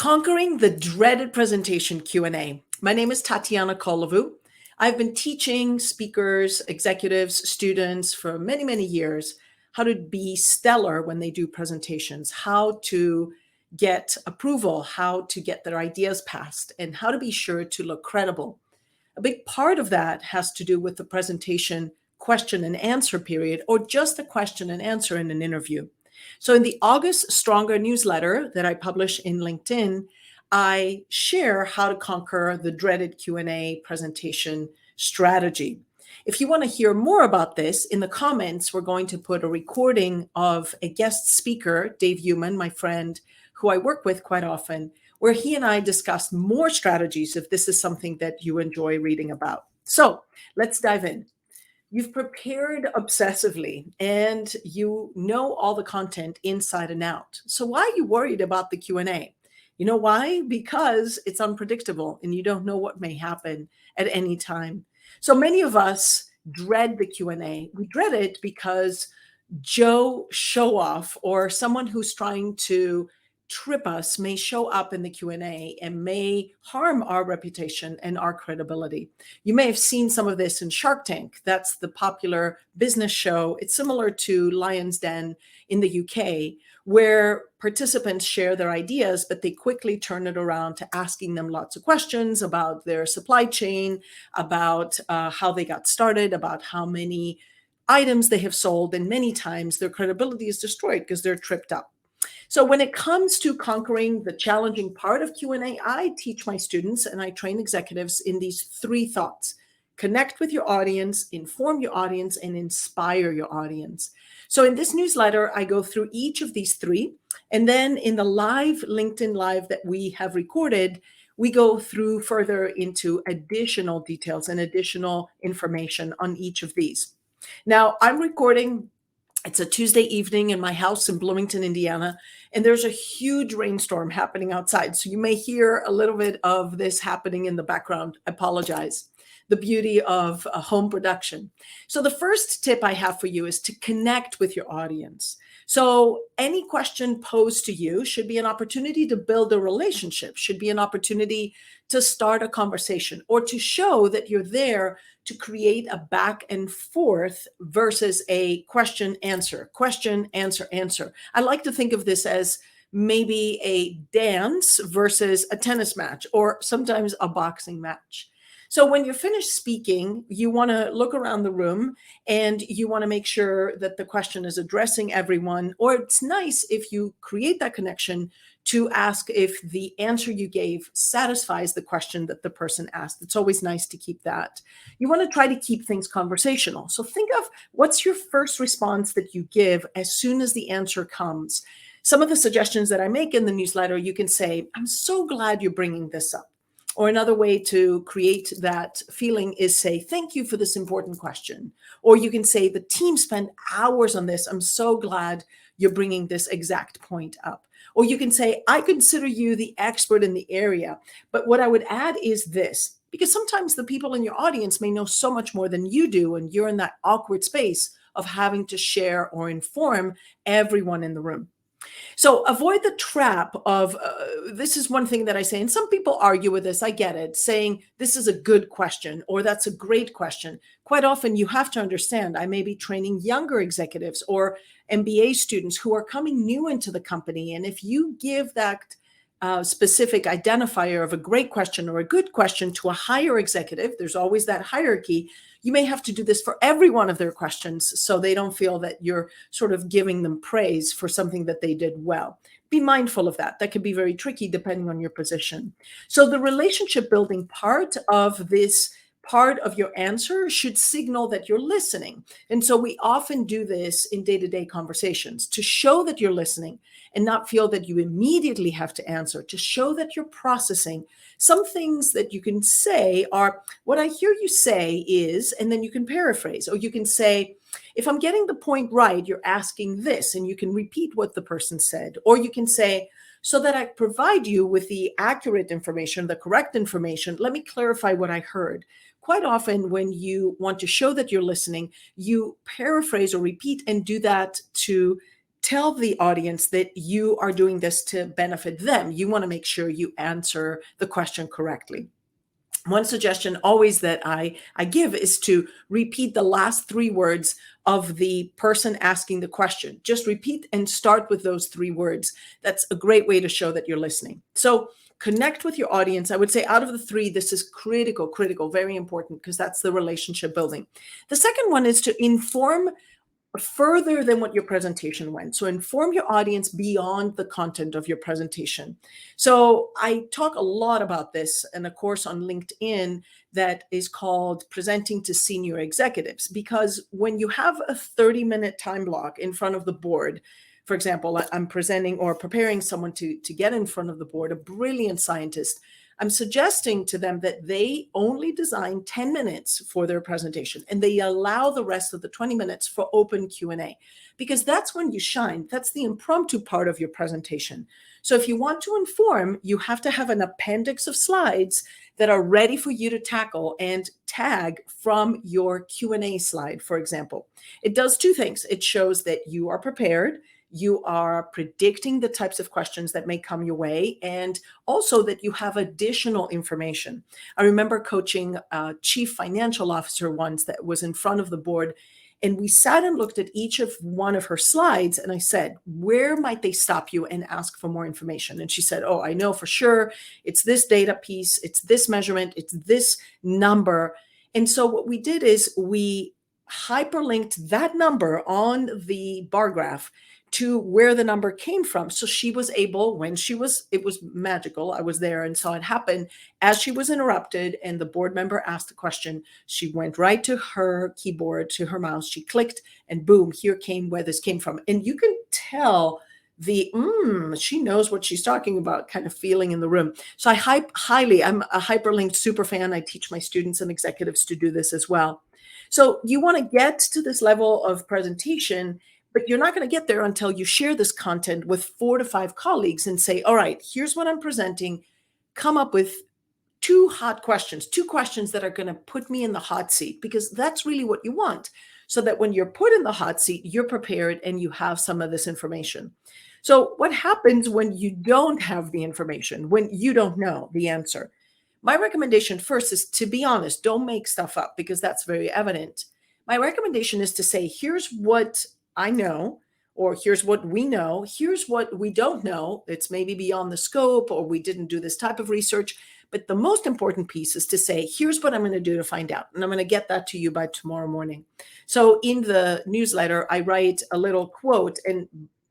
Conquering the dreaded presentation Q&A. My name is Tatiana Kolovu. I've been teaching speakers, executives, students for many, many years how to be stellar when they do presentations, how to get approval, how to get their ideas passed, and how to be sure to look credible. A big part of that has to do with the presentation question and answer period, or just a question and answer in an interview. So in the August Stronger newsletter that I publish in LinkedIn, I share how to conquer the dreaded Q&A presentation strategy. If you want to hear more about this, in the comments, we're going to put a recording of a guest speaker, Dave Human, my friend, who I work with quite often, where he and I discussed more strategies if this is something that you enjoy reading about. So let's dive in. You've prepared obsessively and you know all the content inside and out. So why are you worried about the Q&A? You know why? Because it's unpredictable and you don't know what may happen at any time. So many of us dread the Q&A. We dread it because Joe Showoff or someone who's trying to trip us may show up in the Q&A and may harm our reputation and our credibility. You may have seen some of this in Shark Tank. That's the popular business show. It's similar to Lion's Den in the UK, where participants share their ideas, but they quickly turn it around to asking them lots of questions about their supply chain, about how they got started, about how many items they have sold, and many times their credibility is destroyed because they're tripped up. So when it comes to conquering the challenging part of Q&A, I teach my students and I train executives in these three thoughts: connect with your audience, inform your audience, and inspire your audience. So in this newsletter, I go through each of these three. And then in the live LinkedIn Live that we have recorded, we go through further into additional details and additional information on each of these. Now, I'm recording. It's a Tuesday evening in my house in Bloomington, Indiana, and there's a huge rainstorm happening outside. So you may hear a little bit of this happening in the background. I apologize. The beauty of a home production. So the first tip I have for you is to connect with your audience. So any question posed to you should be an opportunity to build a relationship, should be an opportunity to start a conversation or to show that you're there to create a back and forth versus a question, answer, answer. I like to think of this as maybe a dance versus a tennis match or sometimes a boxing match. So when you're finished speaking, you want to look around the room and you want to make sure that the question is addressing everyone, or it's nice if you create that connection to ask if the answer you gave satisfies the question that the person asked. It's always nice to keep that. You want to try to keep things conversational. So think of what's your first response that you give as soon as the answer comes. Some of the suggestions that I make in the newsletter, you can say, "I'm so glad you're bringing this up." Or another way to create that feeling is say, "Thank you for this important question." Or you can say, "The team spent hours on this. I'm so glad you're bringing this exact point up." Or you can say, "I consider you the expert in the area, but what I would add is this," because sometimes the people in your audience may know so much more than you do, and you're in that awkward space of having to share or inform everyone in the room. So avoid the trap of, this is one thing that I say, and some people argue with this, I get it, saying this is a good question or that's a great question. Quite often you have to understand, I may be training younger executives or MBA students who are coming new into the company. And if you give that specific identifier of a great question or a good question to a higher executive, there's always that hierarchy. You may have to do this for every one of their questions so they don't feel that you're sort of giving them praise for something that they did well. Be mindful of that. That can be very tricky depending on your position. So the relationship building part of this part of your answer should signal that you're listening. And so we often do this in day-to-day conversations to show that you're listening and not feel that you immediately have to answer, to show that you're processing. Some things that you can say are, "What I hear you say is," and then you can paraphrase, or you can say, "If I'm getting the point right, you're asking this," and you can repeat what the person said. Or you can say, "So that I provide you with the accurate information, the correct information, let me clarify what I heard." Quite often when you want to show that you're listening, you paraphrase or repeat and do that to tell the audience that you are doing this to benefit them. You want to make sure you answer the question correctly. One suggestion always that I give is to repeat the last three words of the person asking the question. Just repeat and start with those three words. That's a great way to show that you're listening. So connect with your audience. I would say out of the three, this is critical, very important, because that's the relationship building. The second one is to inform further than what your presentation went. So inform your audience beyond the content of your presentation. So I talk a lot about this in a course on LinkedIn that is called Presenting to Senior Executives, because when you have a 30-minute time block in front of the board, for example, I'm presenting or preparing someone to get in front of the board, a brilliant scientist, I'm suggesting to them that they only design 10 minutes for their presentation and they allow the rest of the 20 minutes for open Q&A, because that's when you shine. That's the impromptu part of your presentation. So if you want to inform, you have to have an appendix of slides that are ready for you to tackle and tag from your Q&A slide, for example. It does two things. It shows that you are prepared, you are predicting the types of questions that may come your way, and also that you have additional information. I remember coaching a chief financial officer once that was in front of the board, and we sat and looked at each of one of her slides, and I said, where might they stop you and ask for more information? And she said, oh, I know for sure. It's this data piece, it's this measurement, it's this number. And so what we did is we hyperlinked that number on the bar graph to where the number came from. So she was able, it was magical. I was there and saw it happen. As she was interrupted and the board member asked a question, she went right to her keyboard, to her mouse, she clicked, and boom, here came where this came from. And you can tell the, she knows what she's talking about kind of feeling in the room. So I'm a hyperlinked super fan. I teach my students and executives to do this as well. So you want to get to this level of presentation, but you're not going to get there until you share this content with 4 to 5 colleagues and say, all right, here's what I'm presenting. Come up with 2 hot questions, 2 questions that are going to put me in the hot seat, because that's really what you want. So that when you're put in the hot seat, you're prepared and you have some of this information. So what happens when you don't have the information, when you don't know the answer? My recommendation first is to be honest. Don't make stuff up, because that's very evident. My recommendation is to say, here's what I know, or here's what we know, here's what we don't know. It's maybe beyond the scope, or we didn't do this type of research. But the most important piece is to say, here's what I'm going to do to find out. And I'm going to get that to you by tomorrow morning. So in the newsletter, I write a little quote, and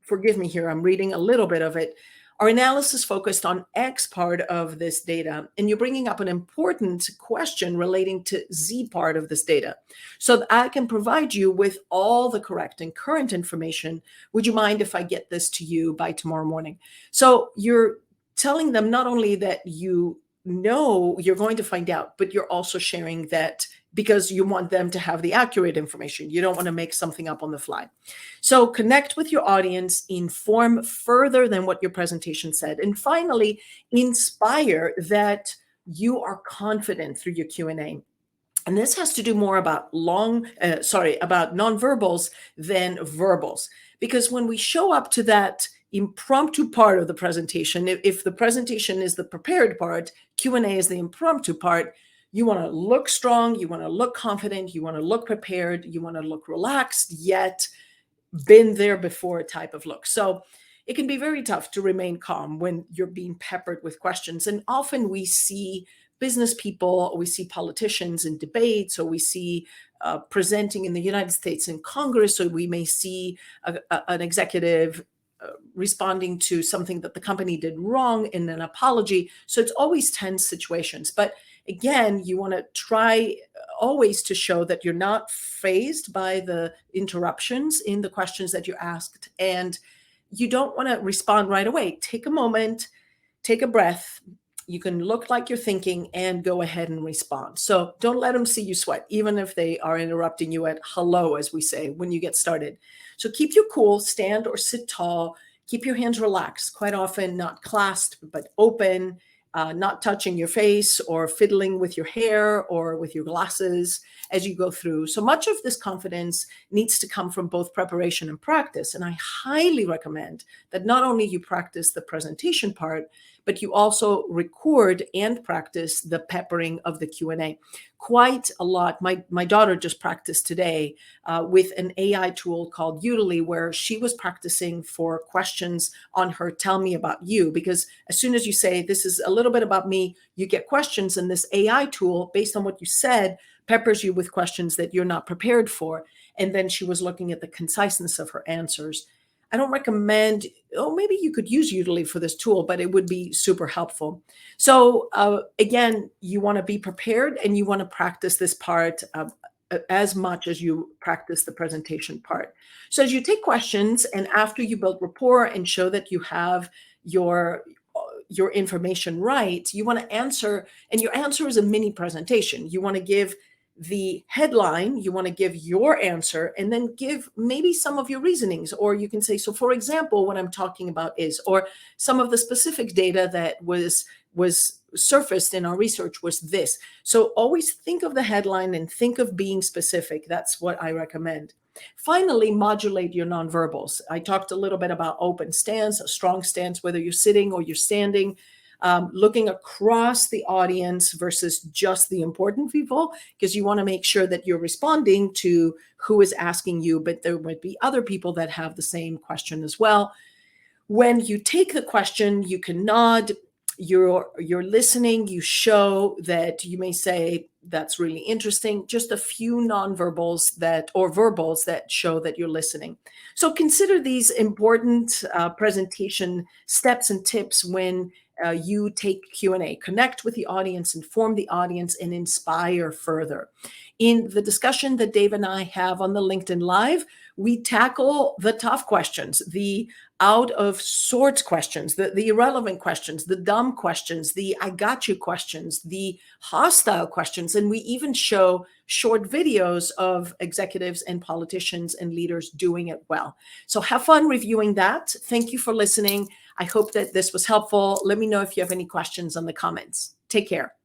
forgive me here, I'm reading a little bit of it. Our analysis focused on X part of this data, and you're bringing up an important question relating to Z part of this data. So that I can provide you with all the correct and current information. Would you mind if I get this to you by tomorrow morning? So you're telling them not only that you know you're going to find out, but you're also sharing that because you want them to have the accurate information. You don't want to make something up on the fly. So connect with your audience, inform further than what your presentation said, and finally, inspire that you are confident through your Q&A. And this has to do more about about nonverbals than verbals, because when we show up to that impromptu part of the presentation, if the presentation is the prepared part, Q&A is the impromptu part, you want to look strong, you want to look confident, you want to look prepared, you want to look relaxed, yet been there before type of look. So it can be very tough to remain calm when you're being peppered with questions. And often we see business people, or we see politicians in debates, or we see presenting in the United States in Congress, or we may see an executive responding to something that the company did wrong in an apology. So it's always tense situations. But again, you want to try always to show that you're not fazed by the interruptions in the questions that you asked, and you don't want to respond right away. Take a moment, take a breath. You can look like you're thinking and go ahead and respond. So don't let them see you sweat, even if they are interrupting you at hello, as we say, when you get started. So keep your cool, stand or sit tall, keep your hands relaxed, quite often not clasped, but open. not touching your face or fiddling with your hair or with your glasses as you go through. So much of this confidence needs to come from both preparation and practice. And I highly recommend that not only you practice the presentation part, but you also record and practice the peppering of the Q&A quite a lot. My daughter just practiced today with an AI tool called Udemy, where she was practicing for questions on her Tell Me About You, because as soon as you say, this is a little bit about me, you get questions, and this AI tool, based on what you said, peppers you with questions that you're not prepared for. And then she was looking at the conciseness of her answers. I don't recommend, maybe you could use Udemy for this tool, but it would be super helpful. So again, you want to be prepared and you want to practice this part as much as you practice the presentation part. So as you take questions and after you build rapport and show that you have your information right, you want to answer, and your answer is a mini presentation. You want to give the headline, you want to give your answer, and then give maybe some of your reasonings. Or you can say, so for example, what I'm talking about is, or some of the specific data that was surfaced in our research was this. So always think of the headline and think of being specific. That's what I recommend. Finally, modulate your nonverbals. I talked a little bit about open stance, a strong stance, whether you're sitting or you're standing. Looking across the audience versus just the important people, because you want to make sure that you're responding to who is asking you, but there might be other people that have the same question as well. When you take the question, you can nod, you're listening, you show that you may say, that's really interesting, just a few nonverbals or verbals that show that you're listening. So consider these important presentation steps and tips when you take Q&A. Connect with the audience, inform the audience, and inspire further. In the discussion that Dave and I have on the LinkedIn Live, we tackle the tough questions, the out of sorts questions, the irrelevant questions, the dumb questions, the I got you questions, the hostile questions. And we even show short videos of executives and politicians and leaders doing it well. So have fun reviewing that. Thank you for listening. I hope that this was helpful. Let me know if you have any questions on the comments. Take care.